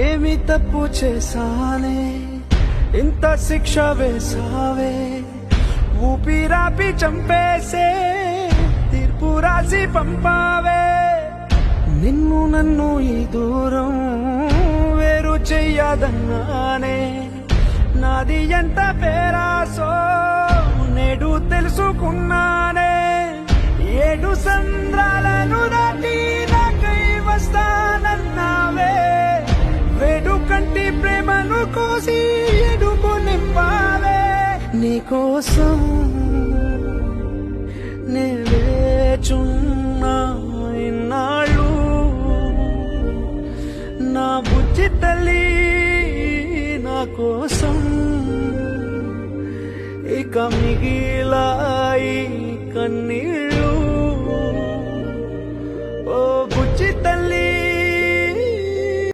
ఏమి తప్పు చేశానే ఇంత శిక్ష వేసావే, ఊపిరాపి చంపేసే తీర్పు రాసి పంపావే. నిన్ను నన్ను ఈ దూరం వేరు చెయ్యదన్నానే, నాది ఎంత పేరాసో నేడు తెలుసుకున్నానే. 7 సంద్రాలను దాటి నాకై వస్తానన్నావే, వేడు కంటి ప్రేమను కోసి ఎడుపు నింపావే. నీకోసం నే వేచున్నా ఇన్నాళ్ళు, నా బుజ్జి తల్లి నా కోసం. ఇక మిగిలాయి కన్నీళ్ళు, ఓ బుజ్జి తల్లి